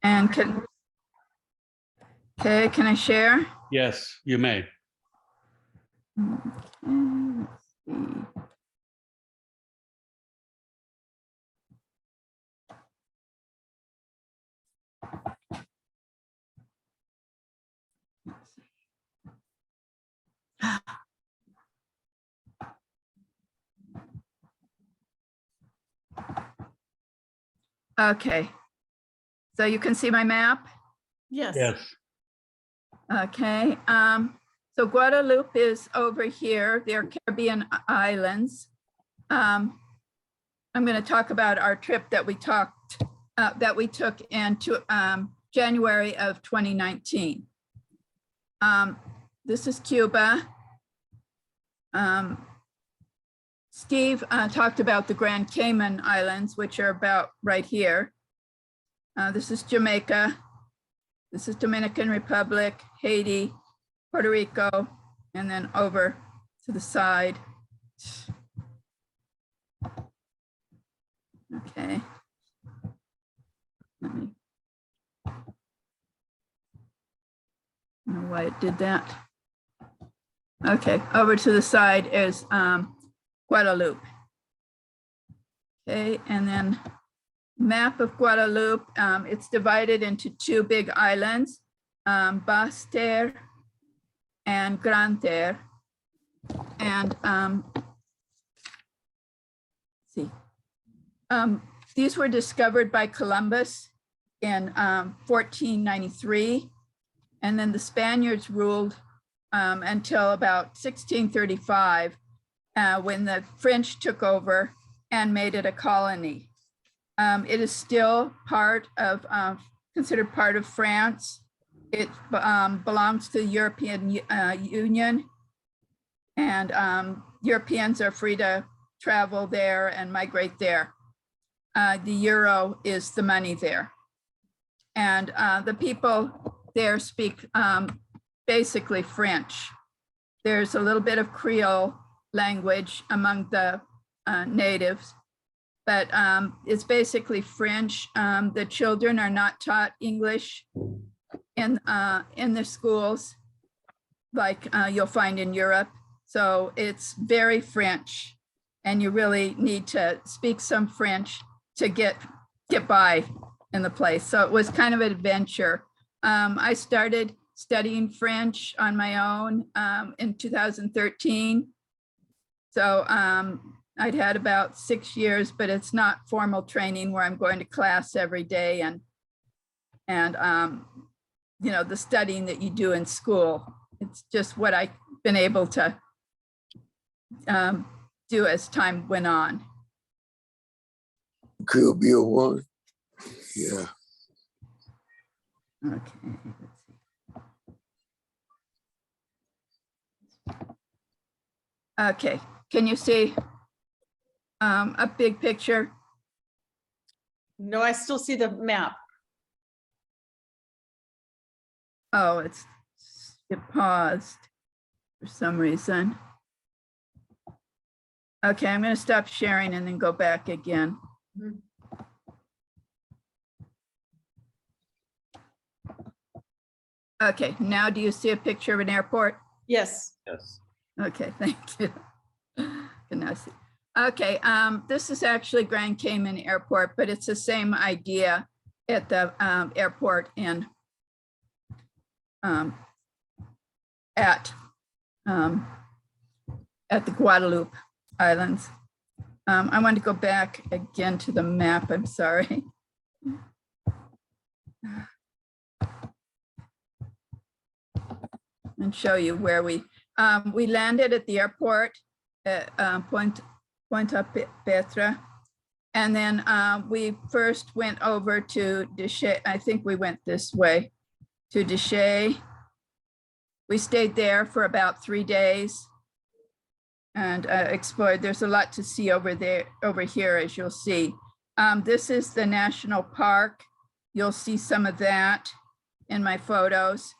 And can I share? Yes, you may. Okay, let's see. Okay, so you can see my map? Yes. Yes. Okay, so Guadeloupe is over here. They're Caribbean islands. I'm going to talk about our trip that we took into January of 2019. This is Cuba. Steve talked about the Grand Cayman Islands, which are about right here. This is Jamaica. This is Dominican Republic, Haiti, Puerto Rico, and then over to the side. Okay. Let me, I don't know why it did that. Okay, over to the side is Guadeloupe. Okay, and then map of Guadeloupe, it's divided into two big islands, Basse-Terre and Grande-Terre. And see, these were discovered by Columbus in 1493, and then the Spaniards ruled until about 1635, when the French took over and made it a colony. It is still part of, considered part of France. It belongs to the European Union, and Europeans are free to travel there and migrate there. The euro is the money there. And the people there speak basically French. There's a little bit of Creole language among the natives, but it's basically French. The children are not taught English in the schools like you'll find in Europe. So it's very French, and you really need to speak some French to get by in the place. So it was kind of an adventure. I started studying French on my own in 2013. So I'd had about 6 years, but it's not formal training where I'm going to class every day and you know, the studying that you do in school. It's just what I've been able to do as time went on. Could be a one. Yeah. Okay, let's see. Okay, can you see a big picture? No, I still see the map. Oh, it paused for some reason. Okay, I'm going to stop sharing and then go back again. Mhm. Okay, now do you see a picture of an airport? Yes. Yes. Okay, thank you. Can now see. Okay, this is actually Grand Cayman Airport, but it's the same idea at the airport in at the Guadeloupe Islands. I want to go back again to the map. I'm sorry. And show you where we landed at the airport at Pointe-à-Pitre, and then we first went over to Deschet. I think we went this way to Deschet. We stayed there for about 3 days and explored. There's a lot to see over here, as you'll see. This is the national park. You'll see some of that in my photos.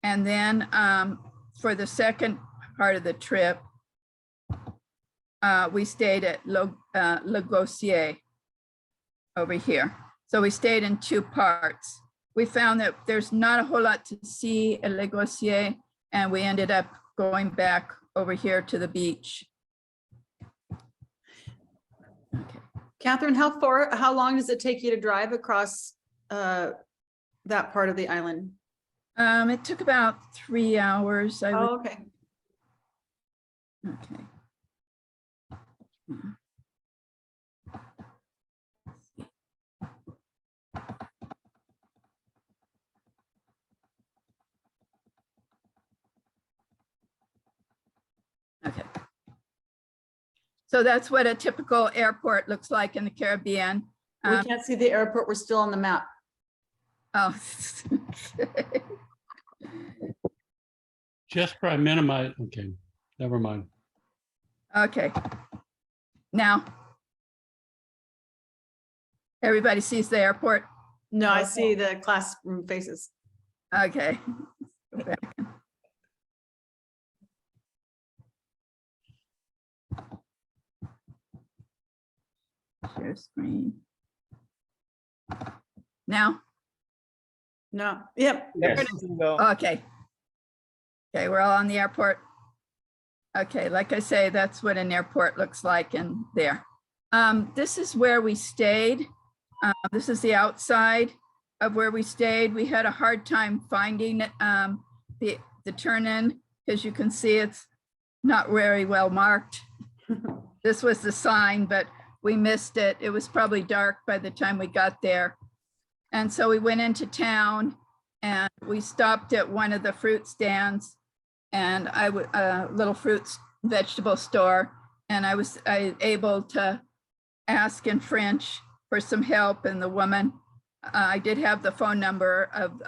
And then for the second part of the trip, we stayed at Le Gossier over here. So we stayed in two parts. We found that there's not a whole lot to see at Les Grossiers, and we ended up going back over here to the beach. Okay. Kathryn, how long does it take you to drive across that part of the island? It took about 3 hours. I would, Oh, okay. okay. Okay. So that's what a typical airport looks like in the Caribbean. We can't see the airport. We're still on the map. Oh. Just I minimize, okay, never mind. Okay. Now, everybody sees the airport? No, I see the classroom faces. Okay. Go back. Share screen. Now? No, yep. Yes. Okay. Okay, we're all on the airport. Okay, like I say, that's what an airport looks like in there. This is where we stayed. This is the outside of where we stayed. We had a hard time finding the turn-in because you can see it's not very well marked. This was the sign, but we missed it. It was probably dark by the time we got there. And so we went into town and we stopped at one of the fruit stands and a little fruits vegetable store. And I was able to ask in French for some help. And the woman, I did have the phone number of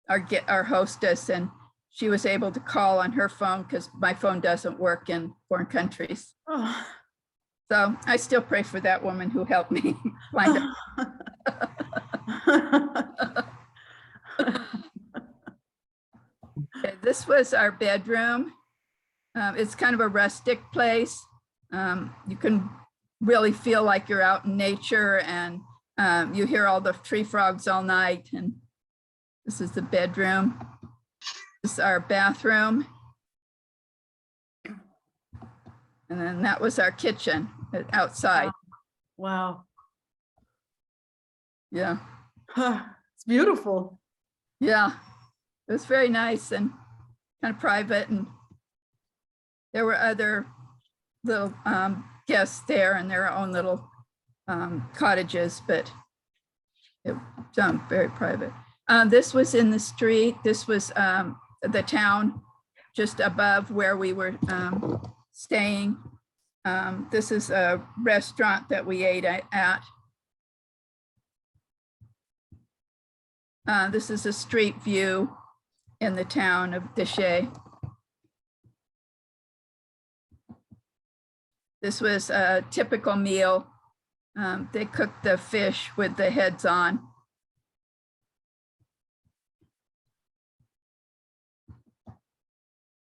our hostess, and she was able to call on her phone because my phone doesn't work in foreign countries. Oh. So I still pray for that woman who helped me find it. Okay, this was our bedroom. It's kind of a rustic place. You can really feel like you're out in nature, and you hear all the tree frogs all night. And this is the bedroom. This is our bathroom. And then that was our kitchen outside. Wow. Yeah. It's beautiful. Yeah. It was very nice and kind of private. And there were other little guests there in their own little cottages, but it was very private. This was in the street. This was the town just above where we were staying. This is a restaurant that we ate at. This is a street view in the town of Deschet. This was a typical meal. They cooked the fish with the heads on.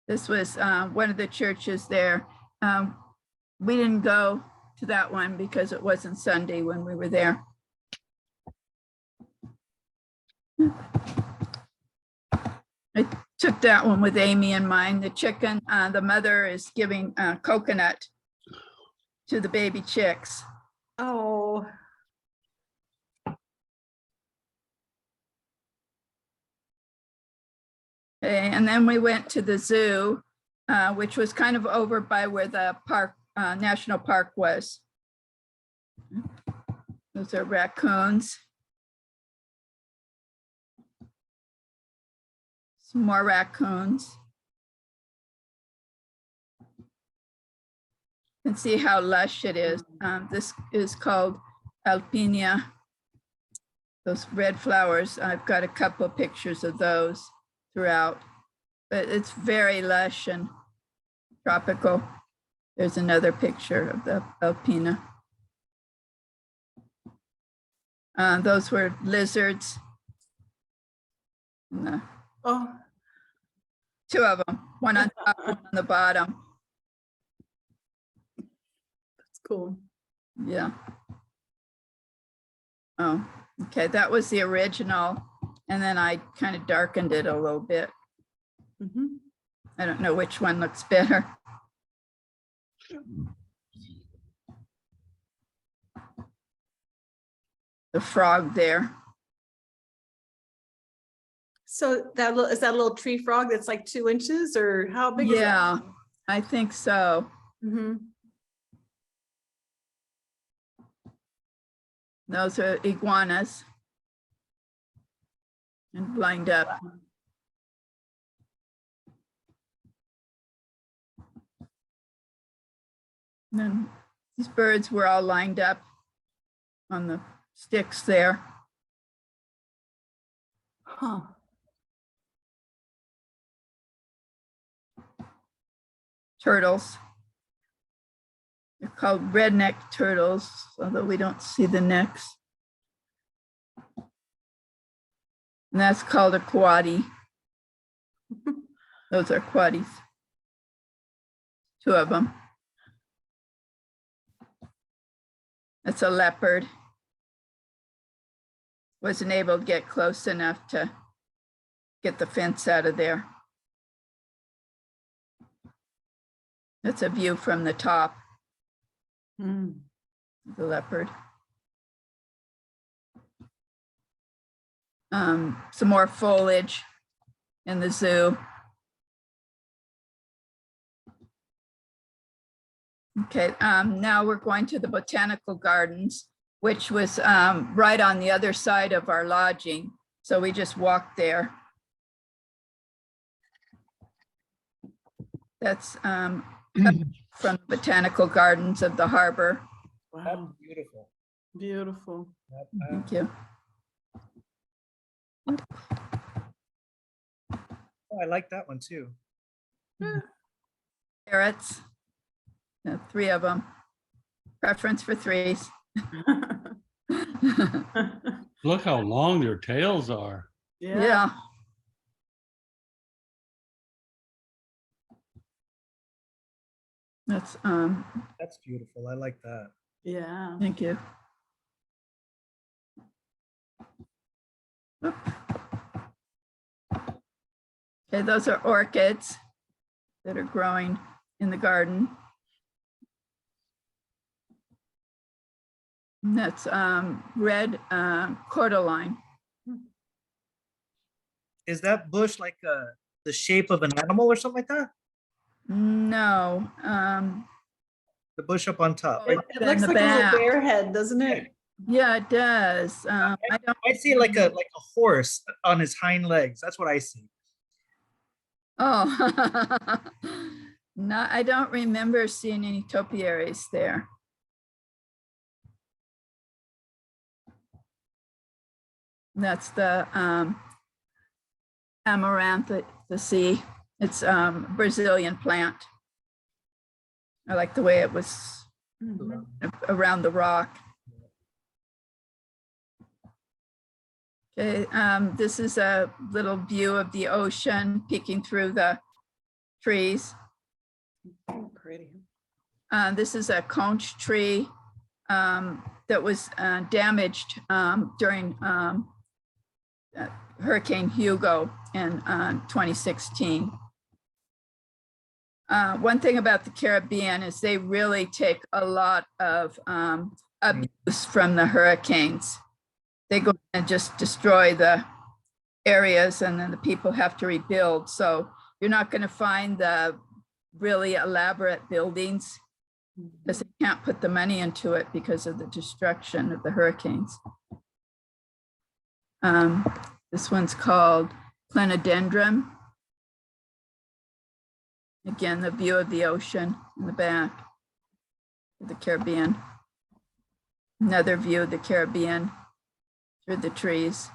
This was one of the churches there. We didn't go to that one because it wasn't Sunday when we were there. I took that one with Amy in mind. The chicken, the mother is giving coconut to the baby chicks. Oh. Okay, and then we went to the zoo, which was kind of over by where the park, national park was. Those are raccoons. Some more raccoons. You can see how lush it is. This is called Alpinia. Those red flowers. I've got a couple of pictures of those throughout, but it's very lush and tropical. There's another picture of the Alpina. Those were lizards. Oh. Two of them, one on top, one on the bottom. That's cool. Yeah. Oh, Okay, that was the original. And then I kind of darkened it a little bit. Mhm. I don't know which one looks better. The frog there. So that little, is that a little tree frog that's like 2 inches, or how big is that? Yeah, I think so. Mhm. Those are iguanas. And lined up. And then these birds were all lined up on the sticks there. Huh. Turtles. They're called redneck turtles, although we don't see the necks. And that's called a quaddy. Those are quaddies. 2 of them. That's a leopard. Wasn't able to get close enough to get the fence out of there. That's a view from the top, Mm. the leopard. Some more foliage in the zoo. Okay, now we're going to the botanical gardens, which was right on the other side of our lodging. So we just walked there. That's from the botanical gardens of the harbor. Wow, That's beautiful. beautiful. Thank you. Oh, I like that one too. Parrots, 3 of them. Preference for 3s. Look how long their tails are. Yeah. That's, That's beautiful. I like that. Yeah. thank you. Oop. Okay, those are orchids that are growing in the garden. And that's red cordyline. Is that bush like the shape of an animal or something like that? No, The bush up on top. Oh, It in looks the like a little back. bear head, doesn't it? yeah, it does. I don't, I see like a horse on his hind legs. That's what I see. oh. No, I don't remember seeing any topiaries there. That's the amaranth, the sea. It's Brazilian plant. I like the way it was Mhm. around the rock. Okay, this is a little view of the ocean peeking through the trees. Oh, pretty. This is a conch tree that was damaged during Hurricane Hugo in 2016. One thing about the Caribbean is they really take a lot of abuse from the hurricanes. They go and just destroy the areas and then the people have to rebuild. So you're not going to find the really elaborate buildings because they can't put the money into it because of the destruction of the hurricanes. This one's called Clenodendron. Again, the view of the ocean in the back of the Caribbean. Another view of the Caribbean through the trees.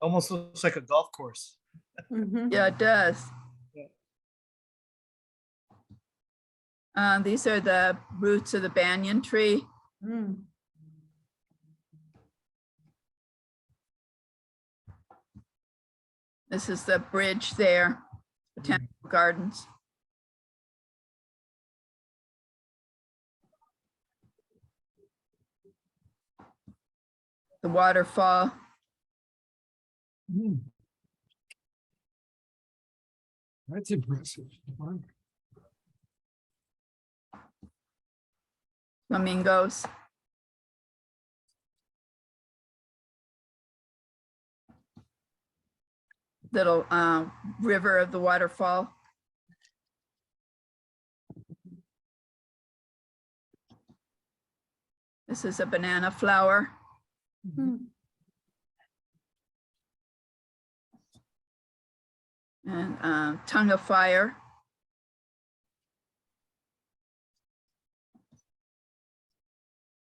Almost looks like a golf course. Mhm. Yeah, it does. These are the roots of the banyan tree. Mm. This is the bridge there, Botanical Gardens. the waterfall. That's impressive. Flamingos. Little river of the waterfall. This is a banana flower. And tongue of fire.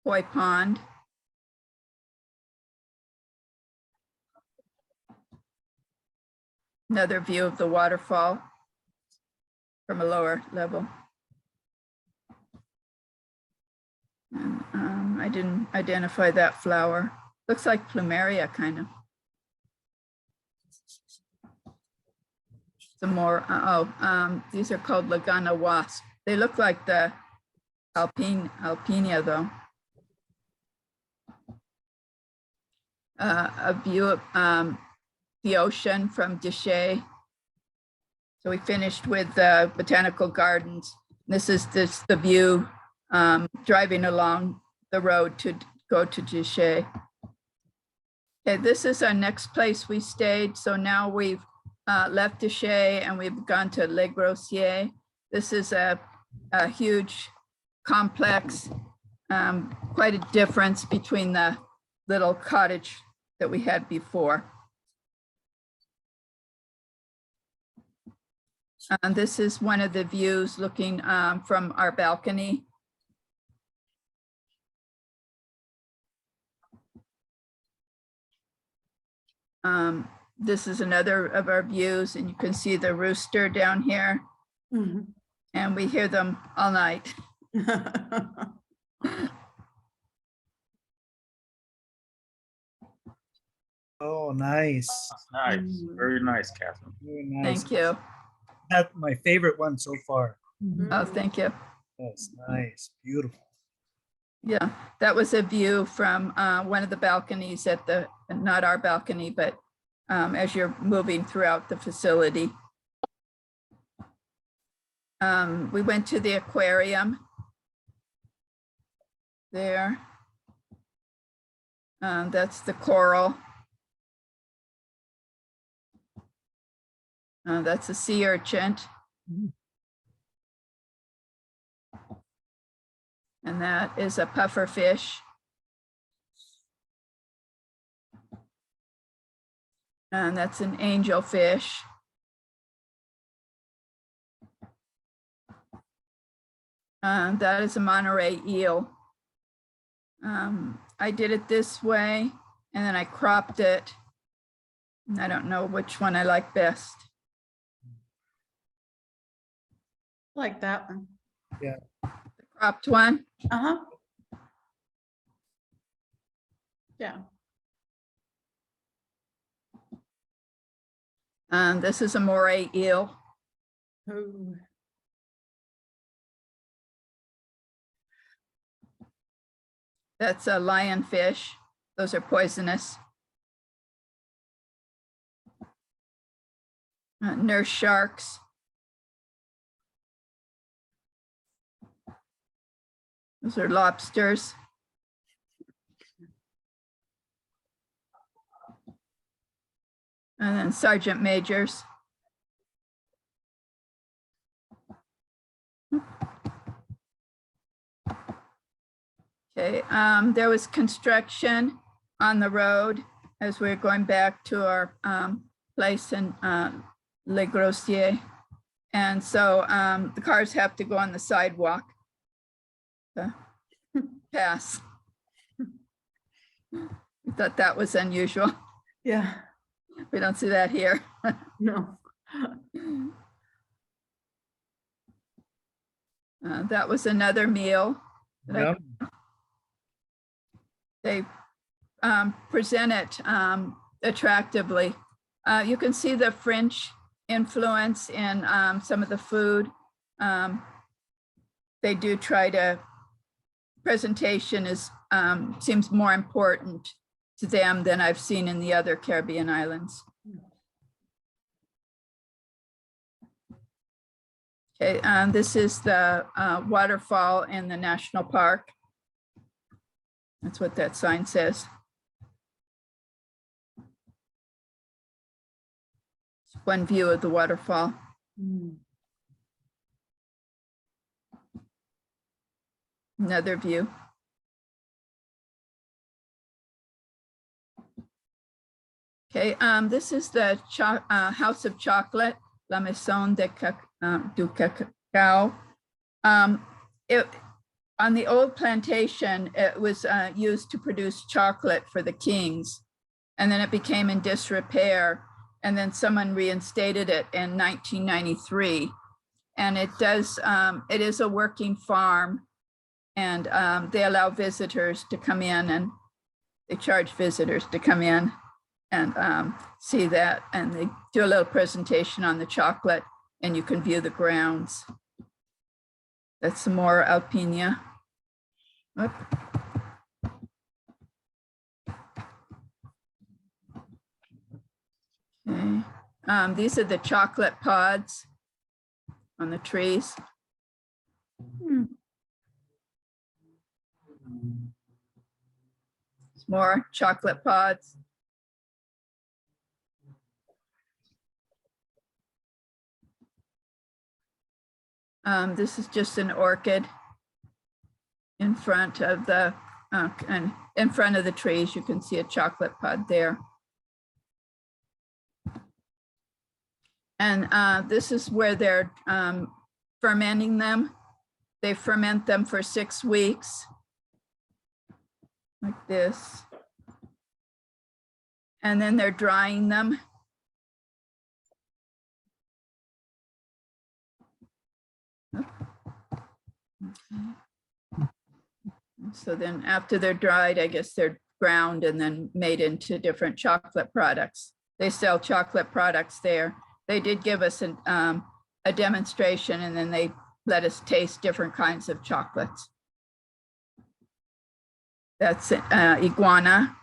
Koi pond. Another view of the waterfall from a lower level. And I didn't identify that flower. Looks like plumeria, kind of. Some more, these are called Laguna wasp. They look like the Alpinia though. A view of the ocean from Deschamps. So we finished with the botanical gardens. This is the view driving along the road to go to Deschamps. Okay, this is our next place we stayed. So now we've left Deschamps and we've gone to Le Grossier. This is a huge complex, quite a difference between the little cottage that we had before. And this is one of the views looking from our balcony. This is another of our views, and you can see the rooster down here. And we hear them all night. Oh, nice. Nice, very nice, Kathryn. Very nice. Thank you. That's my favorite one so far. Oh, thank you. That's nice, beautiful. Yeah, that was a view from one of the balconies at the, not our balcony, but as you're moving throughout the facility. We went to the aquarium there. That's the coral. That's a sea urchin. And that is a puffer fish. And that's an angelfish. That is a Monterey eel. I did it this way and then I cropped it. I don't know which one I like best. Like that one. The cropped one. Uh-huh. Yeah. This is a moray eel. Ooh. That's a lionfish. Those are poisonous. Nurse sharks. Those are lobsters. And then sergeant majors. Okay, there was construction on the road as we we're going back to our place in Le Grossier. And so the cars have to go on the sidewalk to pass. We thought that was unusual. Yeah. We don't see that here. No. That was another meal. Yum. They present it attractively. You can see the French influence in some of the food. They do try to, presentation is seems more important to them than I've seen in the other Caribbean islands. Okay, this is the waterfall in the national park. That's what that sign says. It's one view of the waterfall. Another view. Okay, this is the House of Chocolate, La Maison du Cacao. On the old plantation, it was used to produce chocolate for the kings, and then it became in disrepair, and then someone reinstated it in 1993. And it is a working farm, and they allow visitors to come in, and they charge visitors to come in and see that, and they do a little presentation on the chocolate, and you can view the grounds. That's some more Alpinia. Oop. Okay. These are the chocolate pods on the trees. More chocolate pods. This is just an orchid in front of the and in front of the trees. You can see a chocolate pod there. And this is where they're fermenting them. They ferment them for 6 weeks, like this. And then they're drying them. Okay. So then after they're dried, I guess they're ground and then made into different chocolate products. They sell chocolate products there. They did give us a demonstration, and then they let us taste different kinds of chocolates. That's iguana.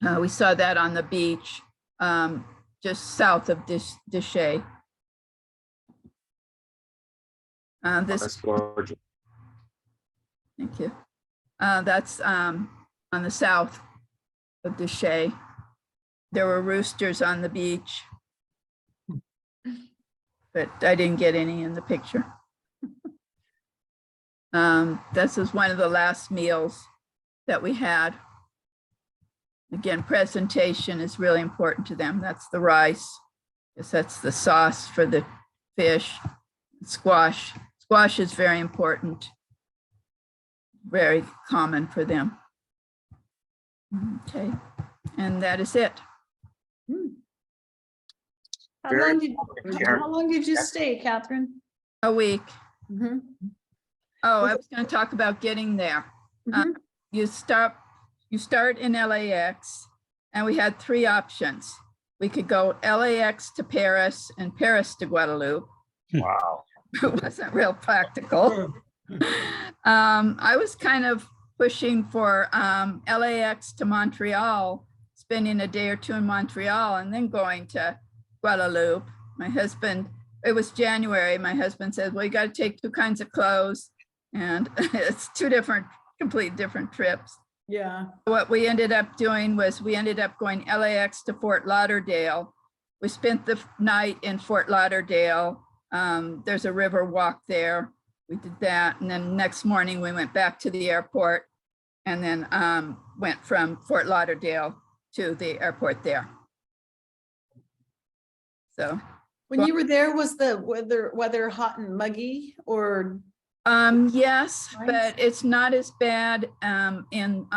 We saw that on the beach just south of Deshay. That's gorgeous. Thank you. That's on the south of Deshay. There were roosters on the beach, but I didn't get any in the picture. This is one of the last meals that we had. Again, presentation is really important to them. That's the rice, because that's the sauce for the fish. Squash. Squash is very important, very common for them. Okay, and that is it. How long did you stay, Kathryn? A week. Mhm. Oh, I was going to talk about getting there. Mhm. You start in LAX, and we had 3 options. We could go LAX to Paris and Paris to Guadeloupe. Wow. It wasn't real practical. I was kind of pushing for LAX to Montreal, spending a day or 2 in Montreal, and then going to Guadeloupe. My husband, it was January, my husband said, well, you got to take 2 kinds of clothes, and it's 2 complete different trips. Yeah. What we ended up doing was we ended up going LAX to Fort Lauderdale. We spent the night in Fort Lauderdale. There's a river walk there. We did that. And then next morning we went back to the airport, and then went from Fort Lauderdale to the airport there. So When you were there, was the weather hot and muggy, or? yes, Nice. but it's not as bad in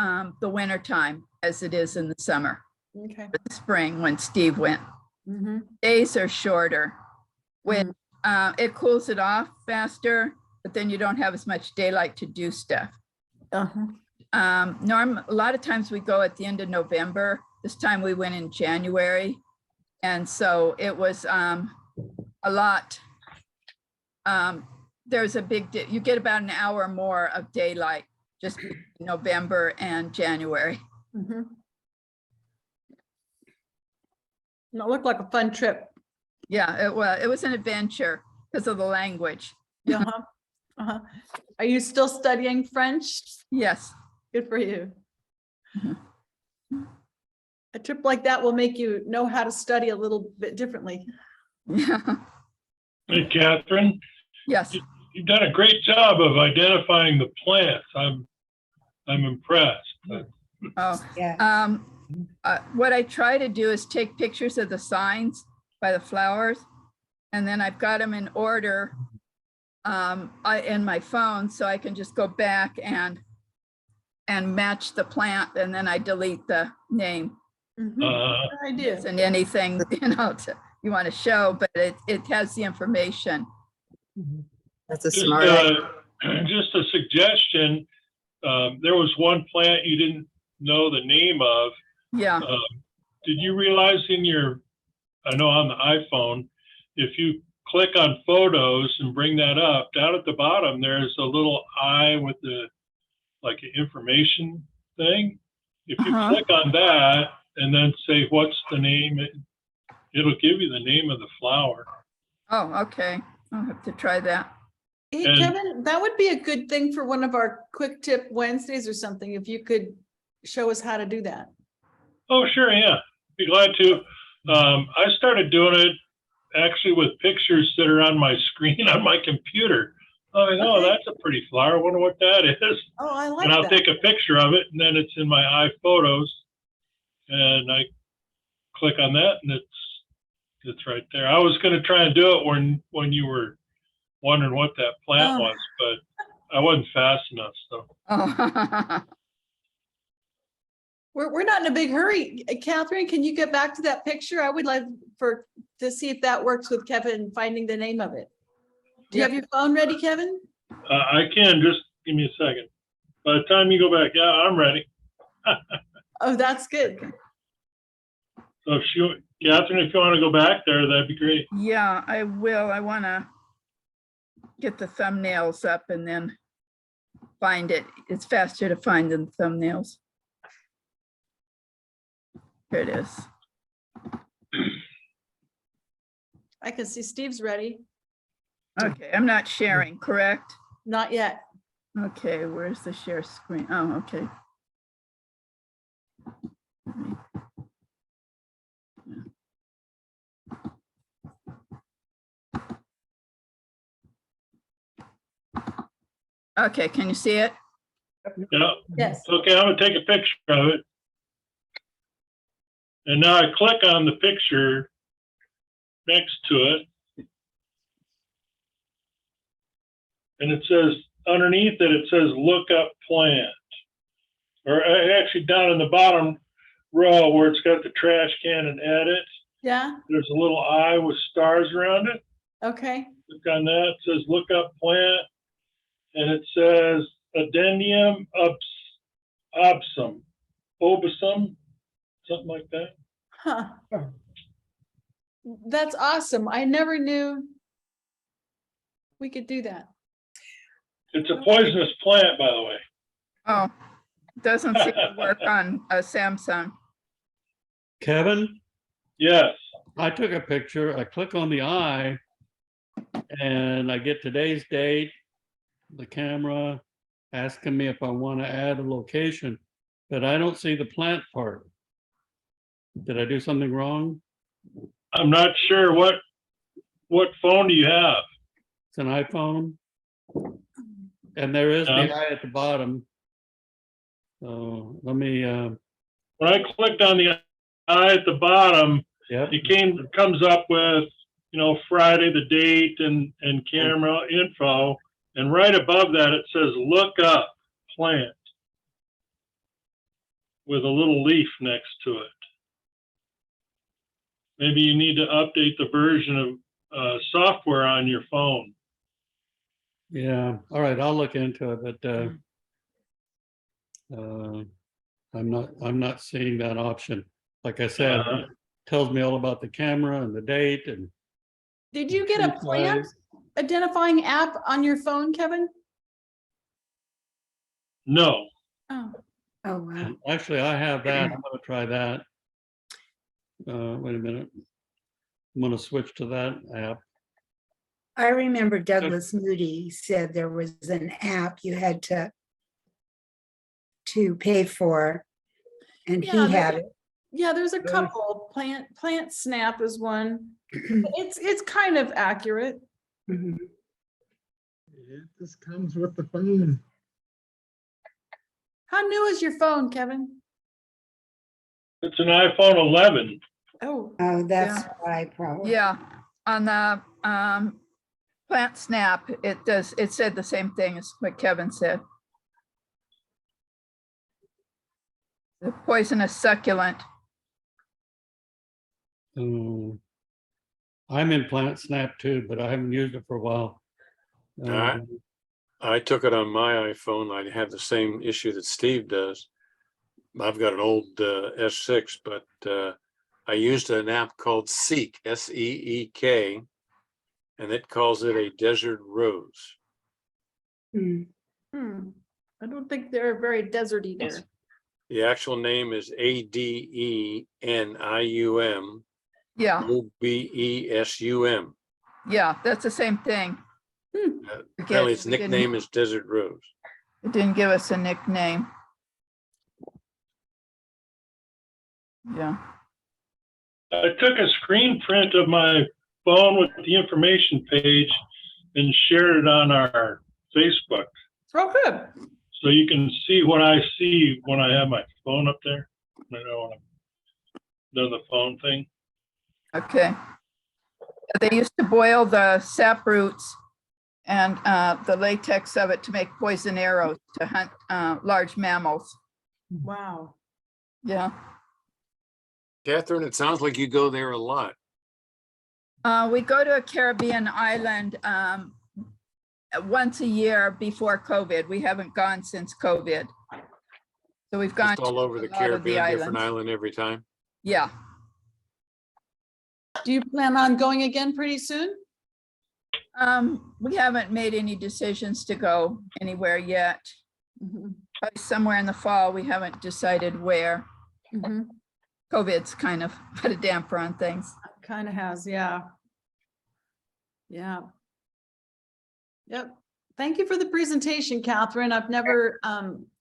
the winter time as it is in the summer, Okay. the spring when Steve went. Mhm. Days are shorter, when it cools it off faster, but then you don't have as much daylight to do stuff. Uh-huh. A lot of times we go at the end of November. This time we went in January, and so it was a lot. There's a big, you get about an hour more of daylight just November and January. Mhm. No, it looked like a fun trip. Yeah, it was an adventure because of the language. Uh-huh. Uh-huh. Are you still studying French? Yes. Good for you. Mhm. A trip like that will make you know how to study a little bit differently. Yeah. Hey, Kathryn, Yes. you've done a great job of identifying the plants. I'm impressed. Oh, Yeah. what I try to do is take pictures of the signs by the flowers, and then I've got them in order in my phone, so I can just go back and match the plant, and then I delete the name. Mhm. Good idea. And anything, you want to show, but it has the information. That's a Just, smart idea. just a suggestion. There was one plant you didn't know the name of. Yeah. Did you realize I know on the iPhone, if you click on photos and bring that up, down at the bottom, there's a little eye with like an information thing. If you Uh-huh. click on that and then say, what's the name, it'll give you the name of the flower. Oh, okay. I'll have to try that. Hey, And- Kevin, that would be a good thing for one of our quick tip Wednesdays or something, if you could show us how to do that. Oh, sure, yeah. Be glad to. I started doing it actually with pictures that are on my screen on my computer. Oh, Okay. that's a pretty flower. I wonder what that is. Oh, I like And I'll that. take a picture of it, and then it's in my iPhotos. And I click on that, and it's right there. I was going to try and do it when you were wondering what that plant Oh. was, but I wasn't fast enough. So Oh. We're not in a big hurry. Kathryn, can you get back to that picture? I would like to see if that works with Kevin finding the name of it. Do you have your phone ready, Kevin? I can just give me a second. By the time you go back, yeah, I'm ready. Oh, that's good. So Kathryn, if you want to go back there, that'd be great. Yeah, I will. I want to get the thumbnails up and then find it. It's faster to find than thumbnails. Here it is. I can see Steve's ready. Okay, I'm not sharing, correct? Not yet. Okay, where's the share screen? Oh, okay. Okay, can you see it? Yeah. Yes. Okay, I'm gonna take a picture of it. And now I click on the picture next to it. And it says, underneath it, it says look up plant. Or actually down in the bottom row where it's got the trash can and edit, Yeah. there's a little eye with stars around it. Okay. Click on that, it says look up plant. And it says Addenium obsum, something like that. Huh. That's awesome. I never knew we could do that. It's a poisonous plant, by the way. Oh, doesn't seem to work on a Samsung. Kevin, Yes. I took a picture, I click on the eye and I get today's date, the camera asking me if I want to add a location, but I don't see the plant part. Did I do something wrong? I'm not sure what phone do you have? It's an iPhone. And there is the Yeah. eye at the bottom. So let me, When I clicked on the eye at the bottom, yep. it comes up with, Friday, the date and camera info. And right above that, it says look up plant with a little leaf next to it. Maybe you need to update the version of software on your phone. Yeah, all right, I'll look into it, but I'm not seeing that option. Like I said, Uh-huh. it tells me all about the camera and the date and Did you get a tree plant size. identifying app on your phone, Kevin? No. Oh, Oh, wow. Actually, I have that. I'm gonna try that. Wait a minute. I'm gonna switch to that app. I remember Douglas Moody said there was an app you had to pay for, and he Yeah, had it. yeah, there's a couple. Plant Snap is one. It's kind of accurate. Mhm. This comes with the phone. How new is your phone, Kevin? It's an iPhone 11. Oh, Oh, that's Yeah. why probably. Yeah, on the Plant Snap, it said the same thing as what Kevin said. The poisonous succulent. I'm in Plant Snap too, but I haven't used it for a while. Alright. I took it on my iPhone. I have the same issue that Steve does. I've got an old S6, but I used an app called Seek, S-E-E-K, and it calls it a desert rose. Mm. I don't think they're very deserty there. The actual name is ADENIUM Yeah, OBESUM. yeah, that's the same thing. Apparently its We didn't- nickname is Desert Rose. It didn't give us a nickname. Yeah, I took a screen print of my phone with the information page and shared it on our Facebook. Oh, good. So you can see what I see when I have my phone up there. I know when I'm done the phone thing. okay. They used to boil the sap roots and the latex of it to make poison arrows to hunt large mammals. Wow. Yeah. Kathryn, it sounds like you go there a lot. We go to a Caribbean island once a year before COVID. We haven't gone since COVID. So we've gone Just all to over a the lot of Caribbean, different islands. island every time. Yeah. Do you plan on going again pretty soon? We haven't made any decisions to go anywhere yet. Mhm, Probably somewhere in the fall. We haven't decided where. mhm. COVID's kind of put a damper on things. Kind of has, yeah. Yeah. Yep. Thank you for the presentation, Kathryn. I've never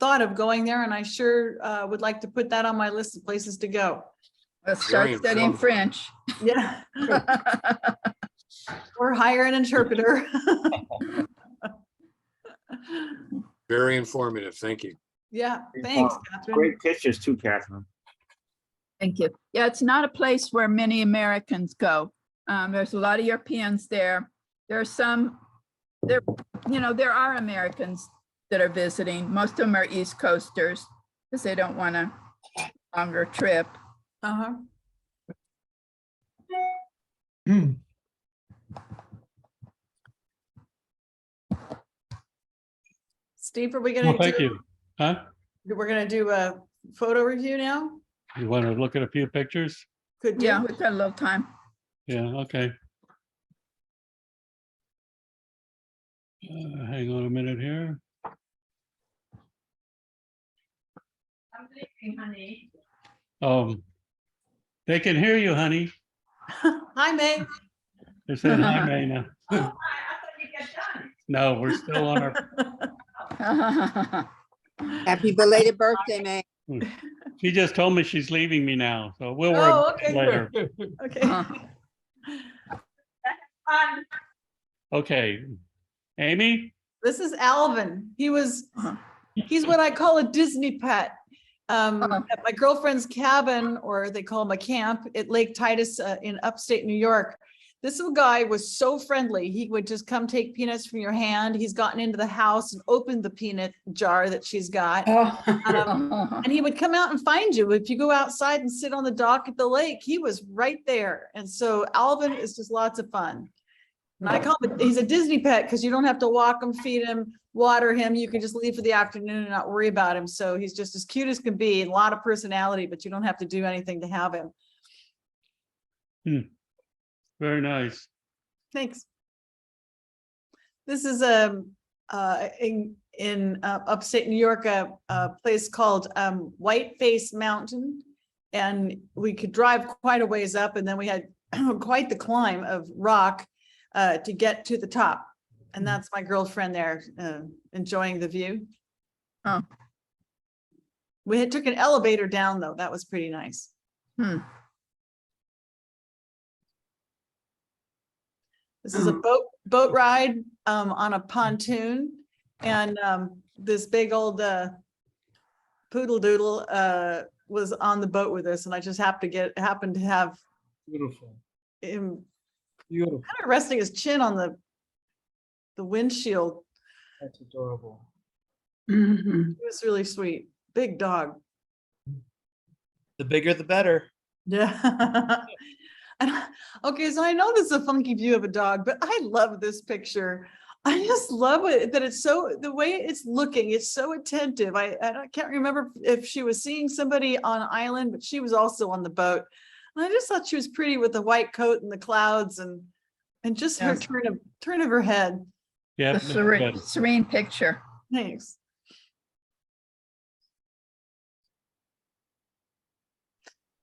thought of going there, and I sure would like to put that on my list of places to go. Let's start Very studying informative. French. Yeah. Or hire an interpreter. Very informative. Thank you. Yeah, thanks, Kathryn. Great pictures too, Kathryn. Thank you. Yeah, it's not a place where many Americans go. There's a lot of Europeans there. There are some, there are Americans that are visiting. Most of them are East Coasters because they don't want a longer trip. Uh-huh. Steve, are we Well, gonna thank do, you. Huh? we're gonna do a photo review now? You want to look at a few pictures? Could Yeah, do. we've got a little time. Yeah, okay. Hang on a minute here. They can hear you, honey. Hi, May. They're saying hi, Mayna. No, we're still on our, Happy belated birthday, May. she just told me she's leaving me now, so we'll worry Oh, about it okay. later. Okay. Okay. Amy? This is Alvin. He's what I call a Disney pet. At my girlfriend's cabin, or they call him a camp at Lake Titus in upstate New York. This little guy was so friendly. He would just come take peanuts from your hand. He's gotten into the house and opened the peanut jar that she's got. Oh. And he would come out and find you. If you go outside and sit on the dock at the lake, he was right there. And so Alvin is just lots of fun. And I call him, he's a Disney pet because you don't have to walk him, feed him, water him. You can just leave for the afternoon and not worry about him. So he's just as cute as can be, a lot of personality, but you don't have to do anything to have him. Very nice. Thanks. This is in upstate New York, a place called Whiteface Mountain. And we could drive quite a ways up, and then we had quite the climb of rock to get to the top. And that's my girlfriend there, enjoying the view. Oh. We took an elevator down though. That was pretty nice. Hmm. This is a boat ride on a pontoon, and this big old poodle doodle was on the boat with us, and I just happened to have Beautiful. him Beautiful. kind of resting his chin on the windshield. That's adorable. Mhm. It was really sweet. Big dog. The bigger, the better. Yeah. And okay, so I know this is a funky view of a dog, but I love this picture. I just love it that it's so, the way it's looking, it's so attentive. I can't remember if she was seeing somebody on island, but she was also on the boat. And I just thought she was pretty with the white coat and the clouds and just her Yes. turn of her head. Yeah. The serene picture. Thanks.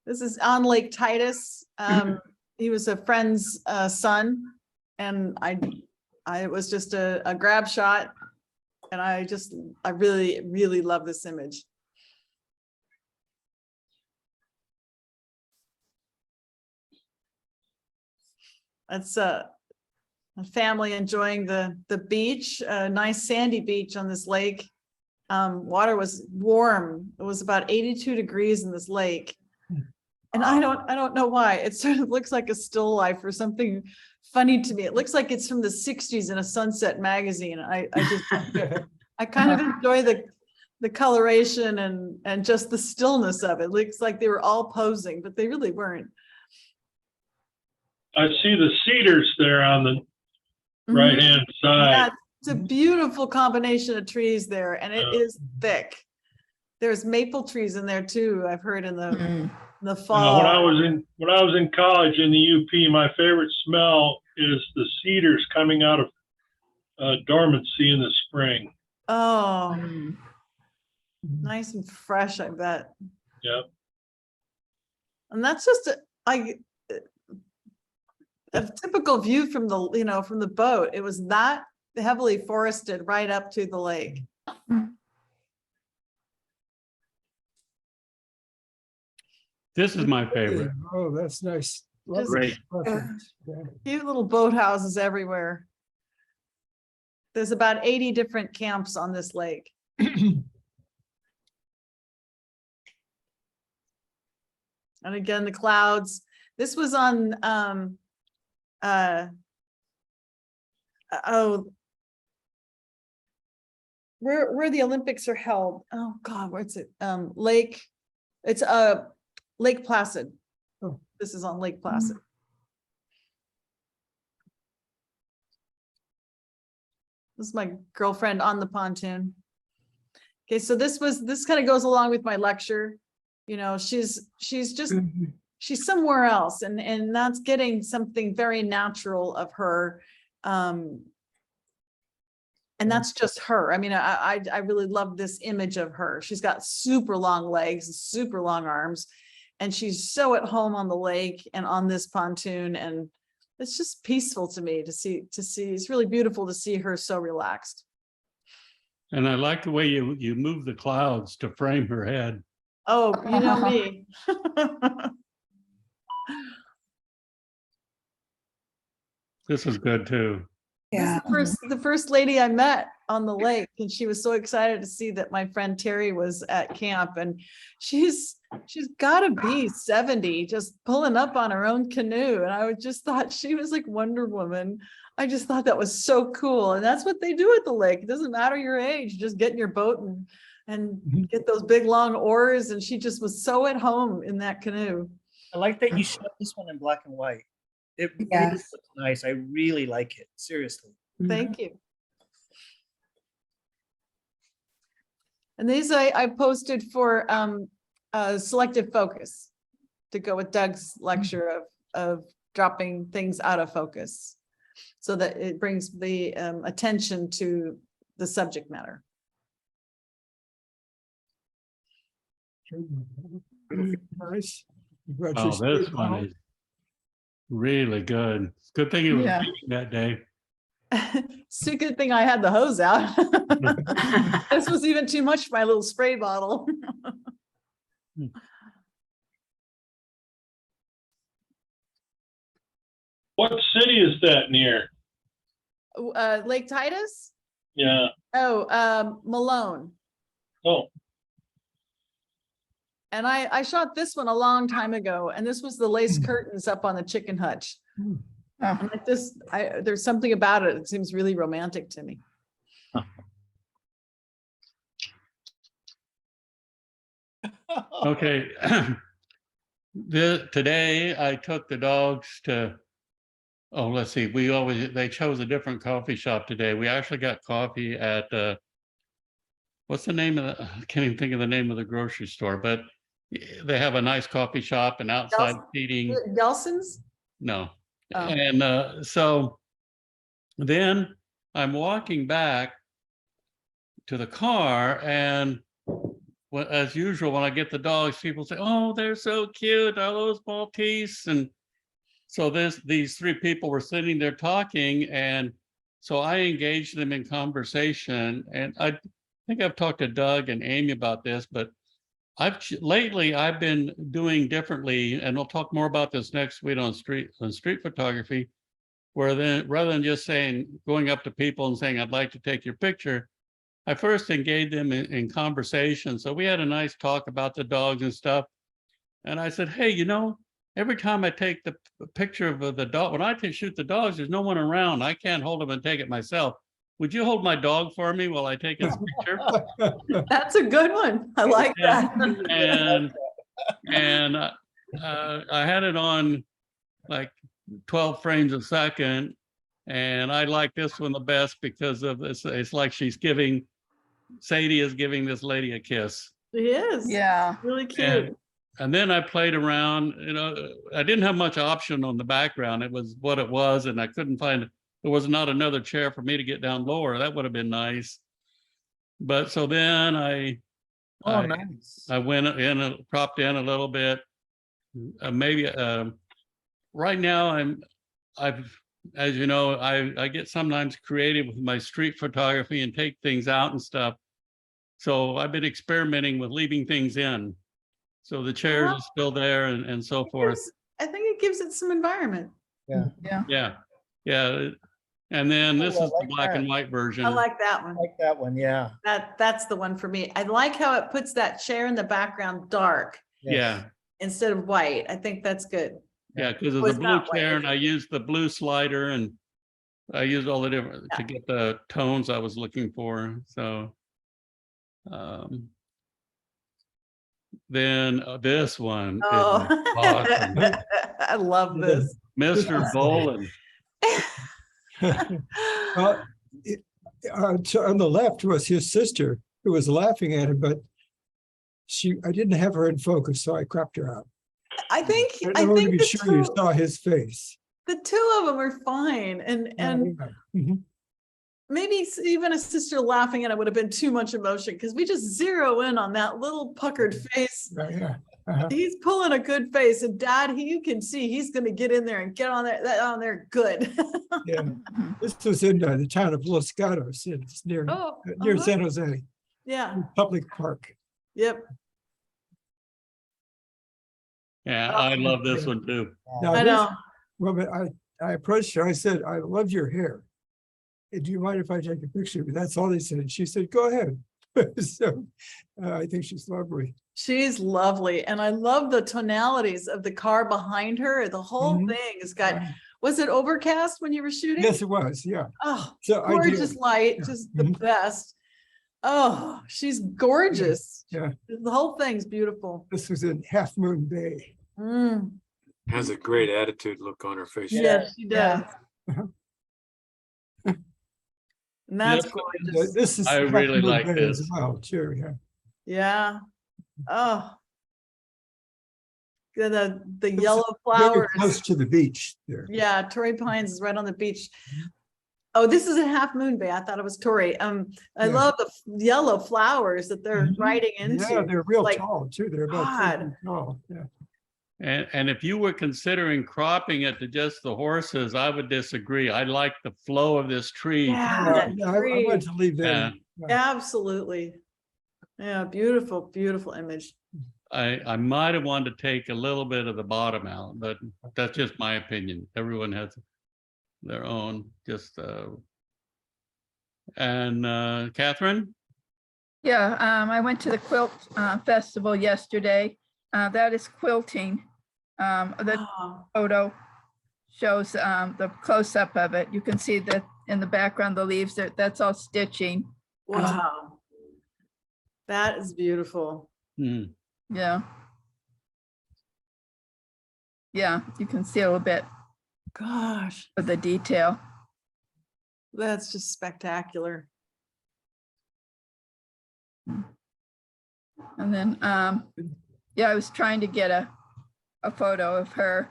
This is on Lake Titus. He was a friend's son, and it was just a grab shot, and I really, really love this image. That's a family enjoying the beach, a nice sandy beach on this lake. Water was warm. It was about 82 degrees in this lake. And I don't know why. It sort of looks like a still life or something funny to me. It looks like it's from the 60s in a Sunset magazine. I kind of enjoy the coloration and just the stillness of it. It looks like they were all posing, but they really weren't. I see the cedars there on the right-hand side. Yeah, it's a beautiful combination of trees there, and it is thick. There's maple trees in there too, I've heard in the fall. When I was in college in the UP, my favorite smell is the cedars coming out of dormancy in the spring. Oh, Mm. nice and fresh, I bet. Yep. And that's just a typical view from the boat. It was not heavily forested right up to the lake. This is my favorite. Oh, that's nice. Just Great. cute little boathouses everywhere. There's about 80 different camps on this lake. And again, the clouds. This was on where the Olympics are held. Oh God, where's it? It's Lake Placid. Oh. This is on Lake Placid. This is my girlfriend on the pontoon. Okay, so this kind of goes along with my lecture. You know, she's somewhere else, and that's getting something very natural of her. And that's just her. I mean, I really love this image of her. She's got super long legs, super long arms, and she's so at home on the lake and on this pontoon. And it's just peaceful to me to see. It's really beautiful to see her so relaxed. And I like the way you move the clouds to frame her head. Oh, you know me. This is good too. Yeah. The first lady I met on the lake, and she was so excited to see that my friend Terry was at camp, and she's got to be 70, just pulling up on her own canoe, and I just thought she was like Wonder Woman. I just thought that was so cool, and that's what they do at the lake. It doesn't matter your age, just get in your boat and get those big long oars, and she just was so at home in that canoe. I like that you shot this one in black and white. It really Yes. looks nice. I really like it. Seriously. Thank you. And these I posted for selective focus to go with Doug's lecture of dropping things out of focus so that it brings the attention to the subject matter. Nice. You brought Oh, your this spade one bottle? is really good. It's a good thing it was Yeah. raining that day. It's a good thing I had the hose out. This was even too much for my little spray bottle. What city is that near? Lake Titus? Yeah. Oh, Malone. Oh, And I shot this one a long time ago, and this was the lace Hmm. curtains up on the chicken hutch. Oh, And like this, there's something about it. It seems really romantic to me. Okay. Today I took the dogs to, oh, let's see, they chose a different coffee shop today. We actually got coffee at, what's the name of I can't even think of the name of the grocery store, but they have a nice coffee shop and outside seating. Gelson's? No. Oh. And so then I'm walking back to the car, and as usual, when I get the dogs, people say, "Oh, they're so cute, are those Maltese?" And so these three people were sitting there talking, and so I engaged them in conversation. And I think I've talked to Doug and Amy about this, but lately I've been doing differently, and we'll talk more about this next week on street photography, where then rather than just going up to people and saying, "I'd like to take your picture," I first engaged them in conversation. So we had a nice talk about the dogs and stuff. And I said, "Hey, every time I take the picture of the dog, when I shoot the dogs, there's no one around. I can't hold them and take it myself. Would you hold my dog for me while I take his picture?" That's a good one. I like that. And I had it on like 12 frames a second. And I like this one the best because of this. It's like Sadie is giving this lady a kiss. He is. yeah. Really cute. And then I played around, I didn't have much option on the background. It was what it was. And I couldn't find, there was not another chair for me to get down lower. That would have been nice. But so then I Nice. went in and propped in a little bit. Right now as you know, I get sometimes creative with my street photography and take things out and stuff. So I've been experimenting with leaving things in. So the chairs are still there and so forth. I think it gives it some environment. Yeah. Yeah. Yeah. And then this I is the like black that. and white version. I like that one. I like that one, yeah. That's the one for me. I like how it puts that chair in the background dark Yeah. instead of white. I think that's good. Yeah, because Oh, it's it's a blue not white, chair is and I used the blue slider and I used all the different to get the tones I was looking for. So then this one is awesome. I love this. Mr. Boland. On the left was his sister who was laughing at him, but I didn't have her in focus, so I cropped her out. I think I want to be sure you saw his face. the two of them are fine. And Mhm. maybe even a sister laughing at it would have been too much emotion because we just zero in on that little puckered face. Yeah. He's pulling a good face, and Dad, you can see he's going to get in there and get on there good. Yeah. This was in the town of Los Gatos. It's near San Jose, Yeah. public park. Yep. Yeah, I love this one too. Now, I know. Well, but I approached her. I said, "I love your hair. Do you mind if I take a picture?" But that's all they said. She said, "Go ahead." So I think she's lovely. She's lovely. And I love the tonalities of the car behind her. The whole Mhm. thing has got, was it overcast when you were shooting? Yes, it was. Yeah. Oh, So gorgeous light, just the best. Oh, she's gorgeous. Yeah. The whole thing's beautiful. This was in Half Moon Bay. Mm. Has a great attitude look on her face. Yes, she does. Uh-huh. And that's Yes, gorgeous. This is I Half really Moon like Bay this. as well, too. Yeah. Yeah. Oh. The It's yellow Very flowers. close to the beach there. Yeah, Torrey Pines is right on the beach. Oh, this is a Half Moon Bay. I thought it was Torrey. I Yeah. love the yellow flowers that they're Mhm. riding into. Yeah, they're real Like, tall too. They're about God. 3 feet tall. Yeah. And if you were considering cropping it to just the horses, I would disagree. I like the flow of this tree. Yeah, Yeah, that yeah, I tree. want to leave that. Yeah. in. Yeah. Absolutely. Yeah, beautiful, beautiful image. I might have wanted to take a little bit of the bottom out, but that's just my opinion. Everyone has their own, just, and Kathryn? Yeah, I went to the quilt festival yesterday. That is quilting. The Oh, photo shows the close-up of it. You can see that in the background, the leaves, that's all stitching. wow. That is beautiful. Hmm. Yeah. Yeah, you can see a little bit Gosh, of the detail. that's just spectacular. And then, yeah, I was trying to get a photo of her.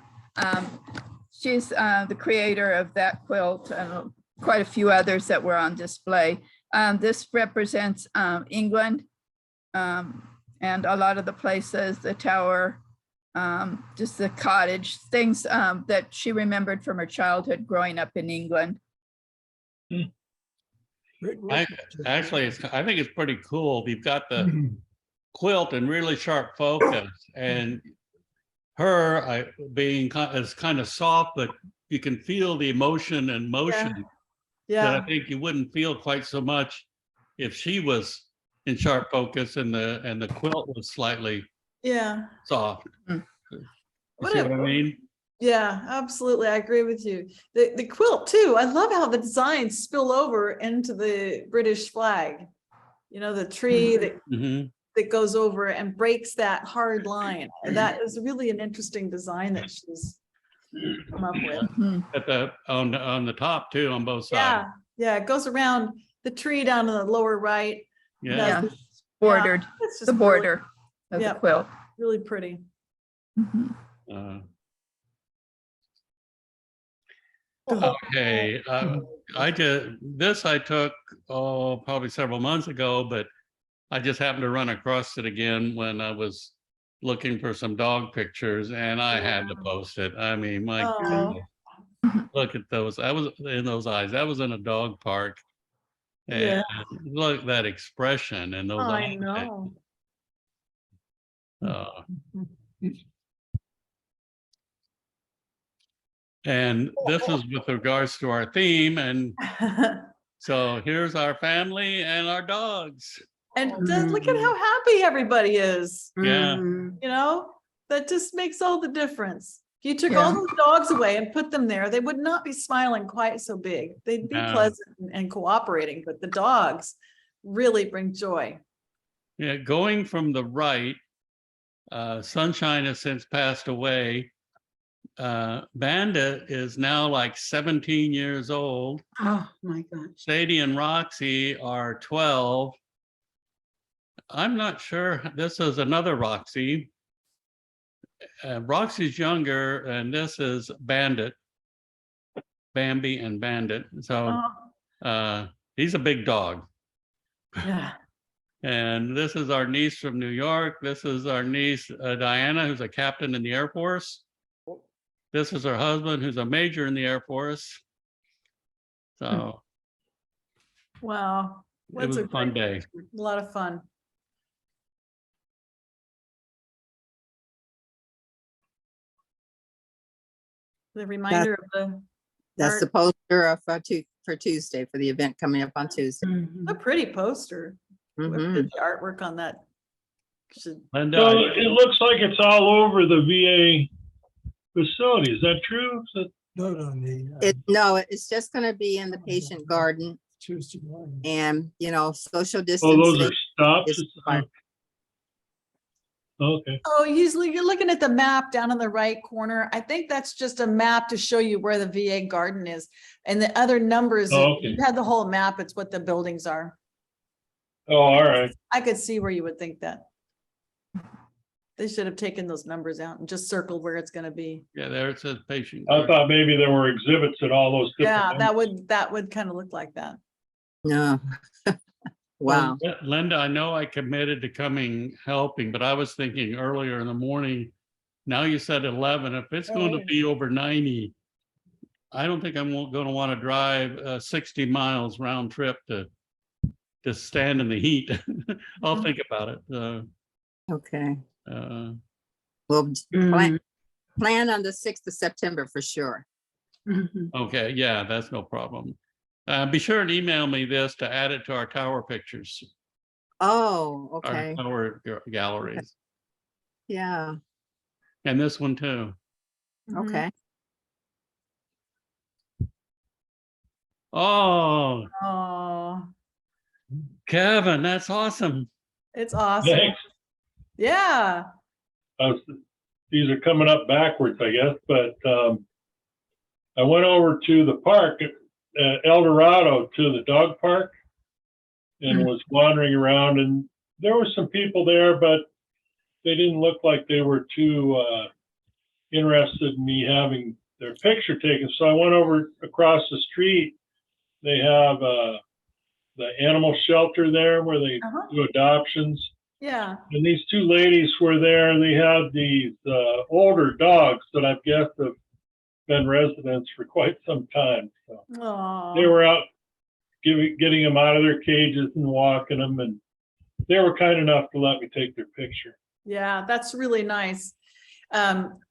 She's the creator of that quilt and quite a few others that were on display. This represents England and a lot of the places, the tower, just the cottage, things that she remembered from her childhood growing up in England. Great work. Actually, I think it's pretty cool. You've got the Mhm. quilt in really sharp focus, and her being is kind of soft, but you can feel the emotion and motion that I Yeah, think you wouldn't feel quite so much if she was in sharp focus and the quilt was slightly yeah. soft. Mm. You What see a- what I mean? Yeah, absolutely. I agree with you. The quilt too. I love how the designs spill over into the British flag. You know, the tree Mhm. that goes over and breaks that hard line. That is really an interesting design that she's come up with. Mhm. At the on the top too, on both Yeah, sides. yeah, it goes around the tree down in the lower right. Yeah. Yeah, bordered, It's just the border of the Yep. quilt. really pretty. Mhm. Okay, I took, probably several months ago, but I just happened to run across it again when I was looking for some dog pictures, and I had to post it. I mean, my Oh. goodness, look at those. I was in those eyes. I was in a dog park. Yeah. And look at that expression and those I eyes. know. Uh, And this is with regards to our theme. And so here's our family and our dogs. And look at how happy everybody is. Yeah. Mhm. You know, that just makes all the difference. If you took Yeah. all those dogs away and put them there, they would not be smiling quite so big. They'd be No. pleasant and cooperating, but the dogs really bring joy. Yeah, going from the right, Sunshine has since passed away. Bandit is now like 17 years old. Oh, my gosh. Sadie and Roxy are 12. I'm not sure. This is another Roxy. Roxy's younger, and this is Bandit, Bambi and Bandit. So Oh, he's a big dog. yeah. And this is our niece from New York. This is our niece, Diana, who's a captain in the Air Force. This is her husband, who's a major in the Air Force. So Wow. it was a fun day. A lot of fun. The reminder of the, That's the Art. poster of, for Tuesday, for the event coming up on Tuesday. Mhm. a pretty poster. Whoever Mhm. did the artwork on that should, Linda, Well, it looks like it's all over the VA facility. Is that true? Is that- Not on the No, it's just gonna be in the patient garden Tuesday morning. and, social Oh, those distancing. are stops? is required. Okay. oh, usually you're looking at the map down in the right corner. I think that's just a map to show you where the VA garden is. And the other numbers, Oh, if you okay. had the whole map, it's what the buildings are. Oh, all right. I could see where you would think that. They should have taken those numbers out and just circled where it's gonna be. Yeah, there it says patient. I care. thought maybe there were exhibits at all those. Yeah, different that would kind of look like that. No. Wow. Well, Linda, I know I committed to coming helping, but I was thinking earlier in the morning. Now you said 11. If it's going to be over 90, I don't think I'm going to want to drive 60 miles round trip to stand in the heat. I'll think about it. Okay. Uh, Plan on the 6th of September for sure. okay, yeah, that's no problem. Be sure and email me this to add it to our tower pictures, Oh, our okay. tower galleries, Yeah, and this one too. okay. Oh, Oh, Kevin, that's awesome. it's awesome. Thanks. Yeah. These are coming up backwards, I guess, but I went over to the park, El Dorado, to the dog park, and was wandering around, and there were some people there, but they didn't look like they were too interested in me having their picture taken. So I went over across the street. They have the animal shelter there where they do adoptions. Yeah. And these two ladies were there. They had these older dogs that I guess have been residents for quite some time. So Oh. they were out getting them out of their cages and walking them, and they were kind enough to let me take their picture. Yeah, that's really nice.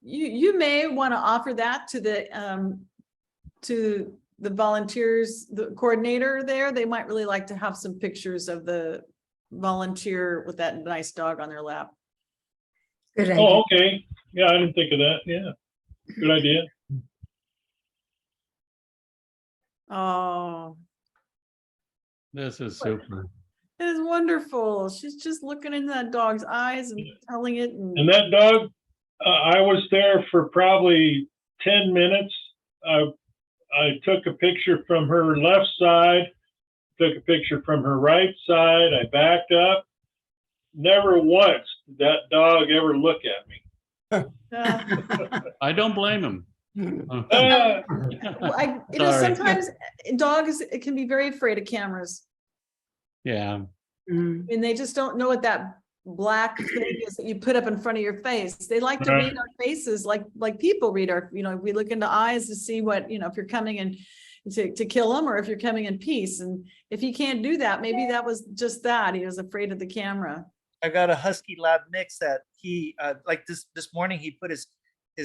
You may want to offer that to the volunteers, the coordinator there. They might really like to have some pictures of the volunteer with that nice dog on their lap. Good idea. Oh, okay. Yeah, I didn't think of that. Yeah, good idea. Oh, This is super. it is wonderful. She's just looking into that dog's eyes and telling it. And that dog, I was there for probably 10 minutes. I took a picture from her left side, took a picture from her right side. I backed up. Never once did that dog ever look at me. I don't blame him. Sorry. Sometimes dogs can be very afraid of cameras, Yeah. and they just don't know what that black thing is that you put up in front of your face. They like to read our faces like people read our, we look into eyes to see what, if you're coming in to kill them or if you're coming in peace. And if he can't do that, maybe that was just that. He was afraid of the camera. I got a Husky Lab mix that he like this morning he put his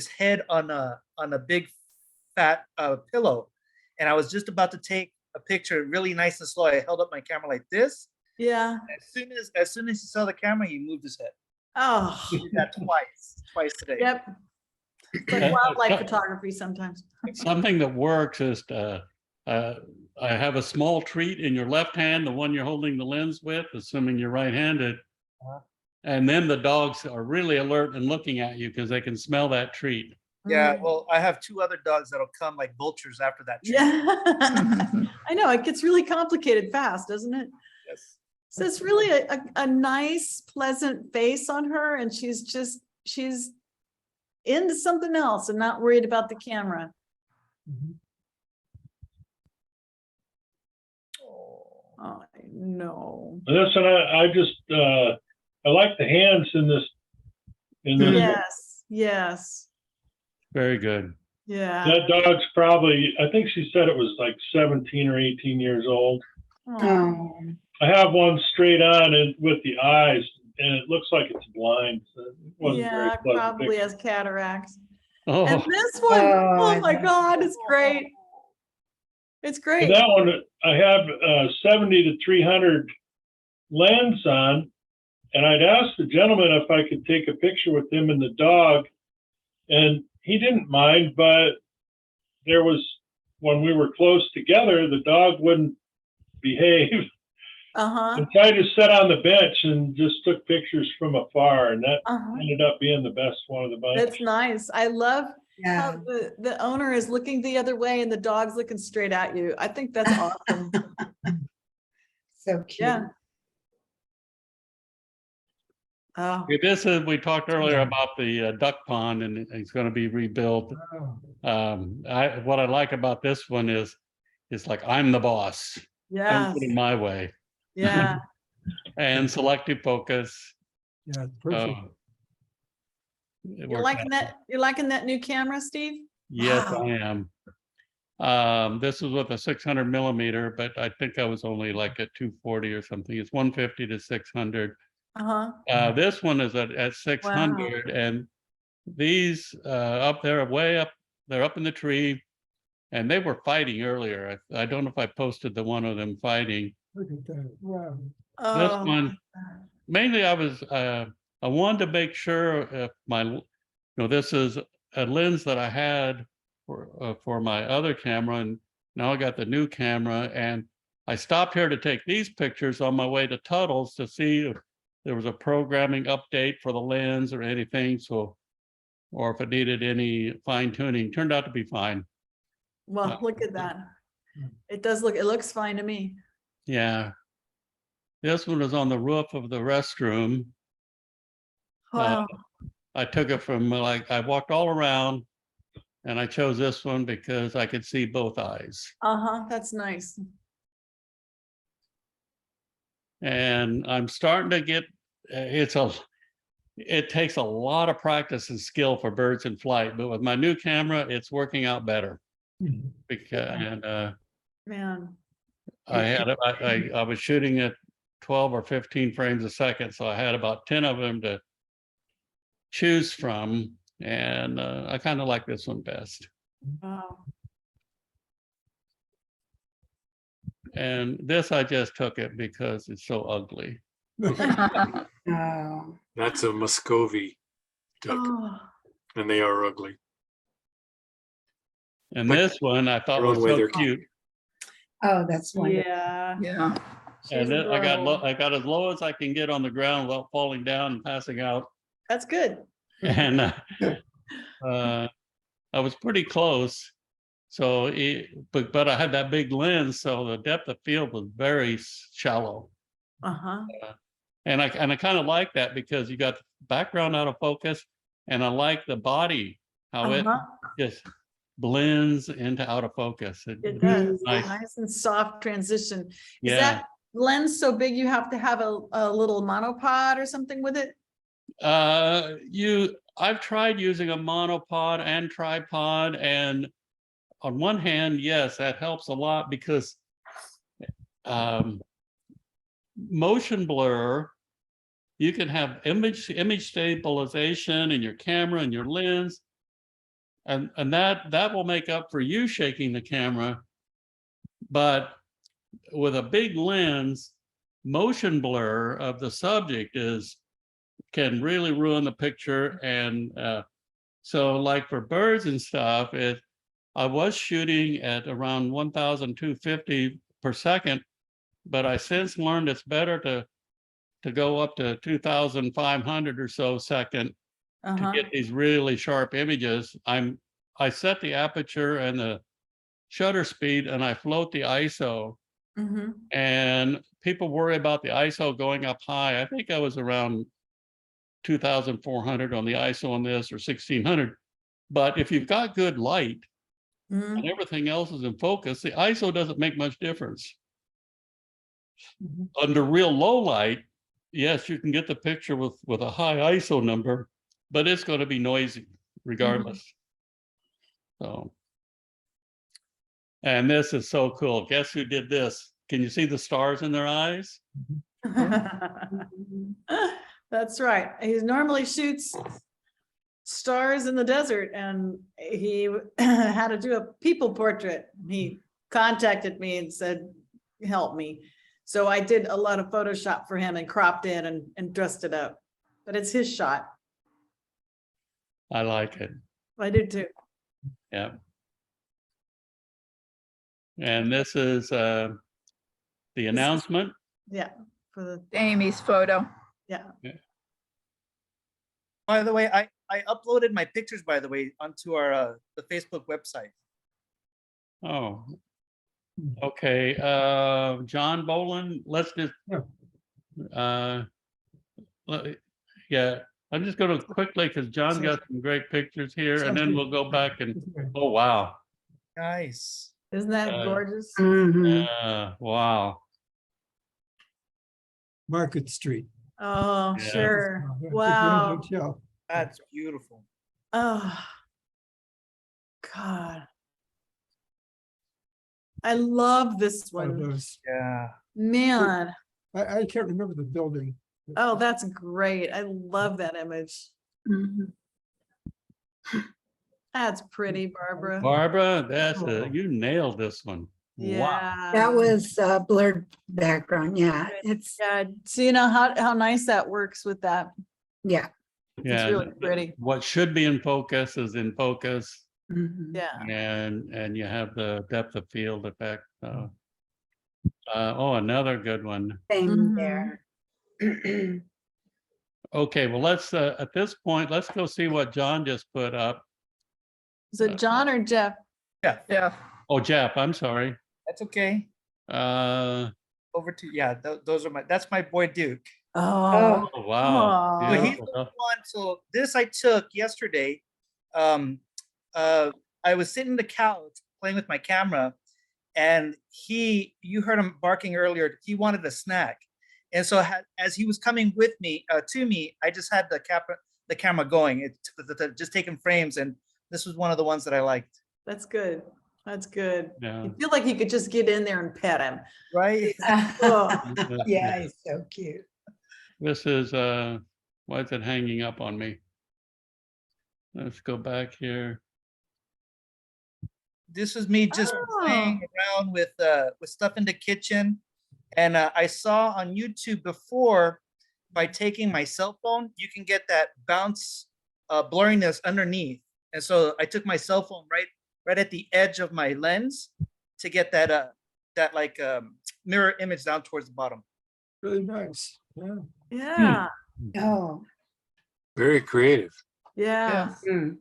head on a big fat pillow, and I was just about to take a picture really nice and slow. I held up my camera like this. Yeah. As soon as he saw the camera, he moved his head. Oh. He did that twice today. Yep. It's like wildlife photography sometimes. Something that works is I have a small treat in your left hand, the one you're holding the lens with, assuming you're right-handed. And then the dogs are really alert and looking at you because they can smell that treat. Yeah, well, I have two other dogs that'll come like vultures after that treat. Yeah. I know, it gets really complicated fast, doesn't it? Yes. So it's really a nice, pleasant face on her, and she's into something else and not worried about the camera. Oh, I know. Listen, I just I like the hands in this. Yes. Very good. Yeah. That dog's probably, I think she said it was like 17 or 18 years old. Oh. I have one straight on and with the eyes, and it looks like it's blind. So it wasn't very Yeah, pleasant probably picture. has cataracts. Oh, And this one, oh my God, it's great. It's great. And that one, I have 70 to 300 lens on, and I'd asked the gentleman if I could take a picture with him and the dog, and he didn't mind, but there was, when we were close together, the dog wouldn't behave. And so I just sat on the bench and just took pictures from afar, and that ended up being the best one of the bunch. That's nice. I love how the owner is looking the other way and the dog's looking straight at you. I think that's awesome. So cute. Yeah. Oh, This is, we talked earlier about the duck pond and it's going to be rebuilt. What I like about this one is, it's like, I'm the boss. I'm yes, putting my way. yeah. And selective focus. Yeah, perfect. It You're worked liking out. that? You're liking that new camera, Steve? Yes, Wow. I am. This is with a 600 millimeter, but I think I was only like at 240 or something. It's 150 to 600. Uh-huh. This one is at 600, and these up there, way up, they're up in the tree, and they were fighting earlier. I don't know if I posted the one of them fighting. Look at that. Wow. This Oh, one, mainly I wanted to make sure if this is a lens that I had for my other camera, and now I got the new camera, and I stopped here to take these pictures on my way to Tuttle's to see if there was a programming update for the lens or anything, or if it needed any fine tuning. Turned out to be fine. well, look at that. It looks fine to me. Yeah. This one was on the roof of the restroom. Wow. I took it from I walked all around, and I chose this one because I could see both eyes. Uh-huh, that's nice. And I'm starting to get, it takes a lot of practice and skill for birds in flight, but with my new camera, it's working out better. Because, Man, I was shooting at 12 or 15 frames a second, so I had about 10 of them to choose from, and I kind of like this one best. wow. And this, I just took it because it's so ugly. Oh, That's a Muscovy duck, Oh, and they are ugly. And But this one I thought their own was way, so they're cute. oh, that's wonderful. yeah. Yeah. She's And then I adorable. got as low as I can get on the ground without falling down and passing out. That's good. And I was pretty close. So, but I had that big lens, so the depth of field was very shallow. Uh-huh. And I kind of like that because you got the background out of focus, and I like the body, how it Uh-huh. just blends into out of focus. It does. Nice. Nice and soft transition. Is Yeah. that lens so big you have to have a little monopod or something with it? I've tried using a monopod and tripod, and on one hand, yes, that helps a lot because motion blur, you can have image stabilization in your camera and your lens, and that will make up for you shaking the camera. But with a big lens, motion blur of the subject can really ruin the picture. And so like for birds and stuff, I was shooting at around 1,250 per second, but I since learned it's better to go up to 2,500 or so second to Uh-huh. get these really sharp images. I set the aperture and the shutter speed, and I float the ISO. Mm-hmm. And people worry about the ISO going up high. I think I was around 2,400 on the ISO on this, or 1,600. But if you've got good light Mm-hmm. and everything else is in focus, the ISO doesn't make much difference. Mhm. Under real low light, yes, you can get the picture with a high ISO number, but it's going to be noisy regardless. So, and this is so cool. Guess who did this? Can you see the stars in their eyes? That's right. He normally shoots stars in the desert, and he had to do a people portrait. He contacted me and said, help me. So I did a lot of Photoshop for him and cropped in and dressed it up. But it's his shot. I like it. I do too. Yeah. And this is the announcement. Yeah. For the Amy's photo. yeah. By the way, I uploaded my pictures, by the way, onto our the Facebook website. Oh, okay. John Boland, let's just yeah, I'm just gonna quickly, because John got some great pictures here, and then we'll go back and, oh, wow. Nice. Isn't that Uh, gorgeous? Mhm. Wow. Market Street. Oh, Yeah. sure. The Grand Wow. Hotel. That's beautiful. Oh, God. I love this One of one. those. Yeah. Man. I can't remember the building. Oh, that's great. I love that image. Mhm. That's pretty, Barbara. Barbara, Oh. you nailed this one. Wow. Yeah. That was blurred background. Yeah, it's, Yeah. So you know how nice that works with that. yeah. It's Yeah. really pretty. What should be in focus is in focus, Mhm. Yeah. and you have the depth of field effect. Oh, another good one. Same Mhm. there. Okay, well, let's, at this point, let's go see what John just put up. Is it John or Jeff? Yeah. Yeah. Oh, Jeff, I'm sorry. That's okay. Over to, yeah, those are that's my boy Duke. Oh. Oh, wow. Aw. So he's Beautiful. the one. So this I took yesterday. I was sitting on the couch playing with my camera, and you heard him barking earlier. He wanted a snack, and so as he was coming with me to me, I just had the camera going, just taking frames, and this was one of the ones that I liked. That's good. That's good. Yeah. You feel like you could just get in there and pet him. Right? Oh. Yeah, he's so cute. This is, why is it hanging up on me? Let's go back here. This was me just playing around with stuff in the kitchen, and I saw on YouTube before, by taking my cell phone, you can get that bounce blurriness underneath, and so I took my cell phone right at the edge of my lens to get that like mirror image down towards the bottom. Really nice. Yeah. Yeah. Oh. Very creative. Yeah. Mm.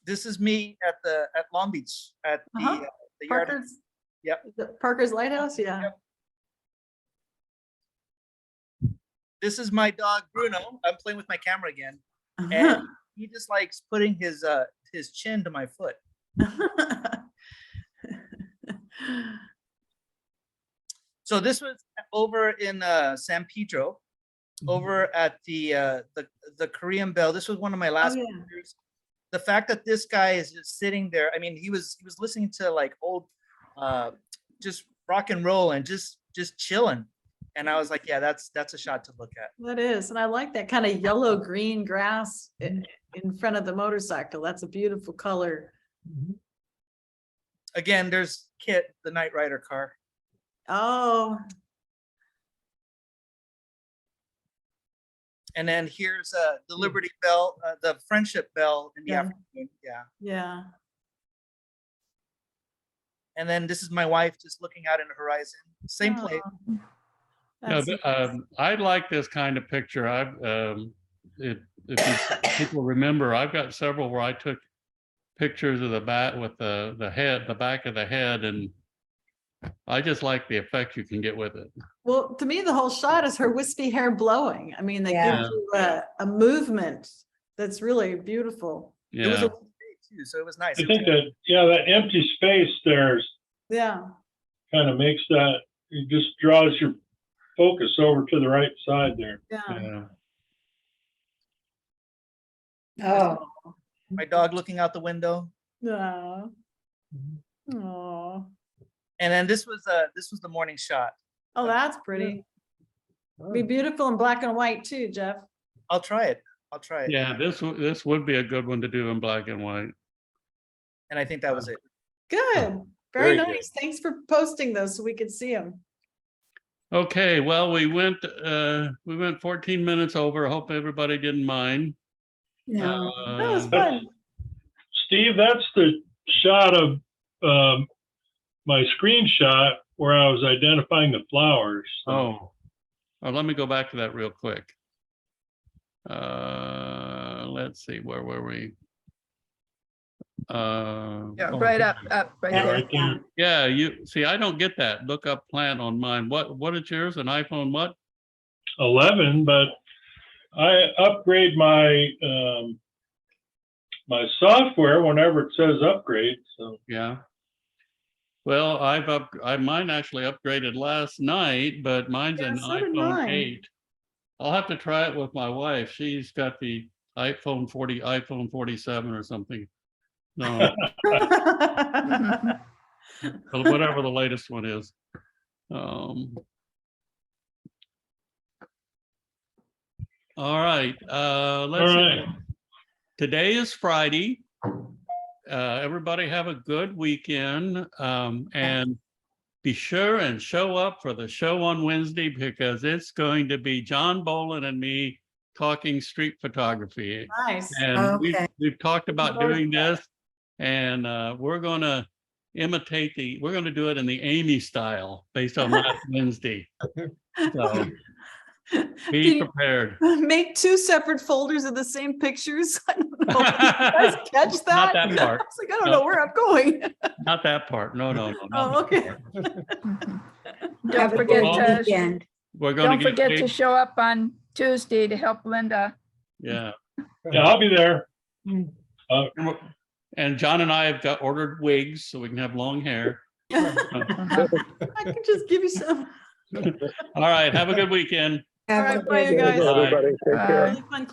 This is me at Long Beach at Uh-huh. the yard. Parker's. Yep. Is it Parker's Lighthouse. Yeah. Yep. This is my dog Bruno. I'm playing with my camera again, and he just likes putting his chin to my foot. So this was over in San Pedro, over at the Korean Bell. This was one of my last yeah. pictures. The fact that this guy is just sitting there, I mean, he was listening to like old just rock and roll and just chilling. And I was like, yeah, that's a shot to look at. That is, and I like that kind of yellow green grass in front of the motorcycle. That's a beautiful color. Again, there's Kit, the Night Rider car. Oh, And then here's the Liberty Bell, the Friendship Bell in the Yeah. afternoon. Yeah. yeah. And then this is my wife just looking out in the horizon. Same place. Oh, Yeah, that's I like this kind of picture. If people remember, I've got several where I took pictures of the back with the back of the head, and I just like the effect you can get with it. Well, to me, the whole shot is her wispy hair blowing. I mean, they Yeah. give you a movement that's really beautiful. It was a Yeah, day too, so it was nice. I think that, yeah, that empty space there Yeah. kind of makes that, it just draws your focus over to the right side there. Yeah. yeah. Oh. My dog looking out the window. No. Oh. And then this was the morning shot. Oh, that's pretty. Oh. Be beautiful in black and white too, Jeff. I'll try it. Yeah, this would be a good one to do in black and white. And I think that was it. Good. Very Very good. nice. Thanks for posting those so we could see them. Okay, well, we went 14 minutes over. I hope everybody didn't mind. No. That was Uh, fun. Steve, that's the shot of my screenshot where I was identifying the flowers. So Oh, let me go back to that real quick. Let's see, where were we? Yeah, Oh, right up, right yeah, there. right there. Yeah, you see, I don't get that. Look up plant on mine. What is yours? An iPhone what? 11, but I upgrade my my software whenever it says upgrade. So Yeah. Well, mine actually upgraded last night, but mine's Yeah, an so did iPhone mine. 8. I'll have to try it with my wife. She's got the iPhone 47 or something. No, whatever the latest one is. All right, let's see. right. Today is Friday. Everybody have a good weekend, and be sure and show up for the show on Wednesday because it's going to be John Boland and me talking street photography. Nice. And Okay. we've talked about Forward to doing this, and we're going to we're going to do it in the Amy style based on last Wednesday. So be Can prepared. you make 2 separate folders of the same pictures? I don't know. Did you guys catch that? Not that part. I was like, I don't No. know where I'm going. Not that part. No. Not Oh, that okay. part. Don't Have a forget good to, weekend. We're going don't to get forget to paid. show up on Tuesday to help Linda. Yeah. Yeah, I'll be there. And John and I have got ordered wigs so we can have long hair. I can just give you some. All right. Have a good weekend. Have All a right, bye, good you guys. Bye. Everybody, take care. Bye. Really fun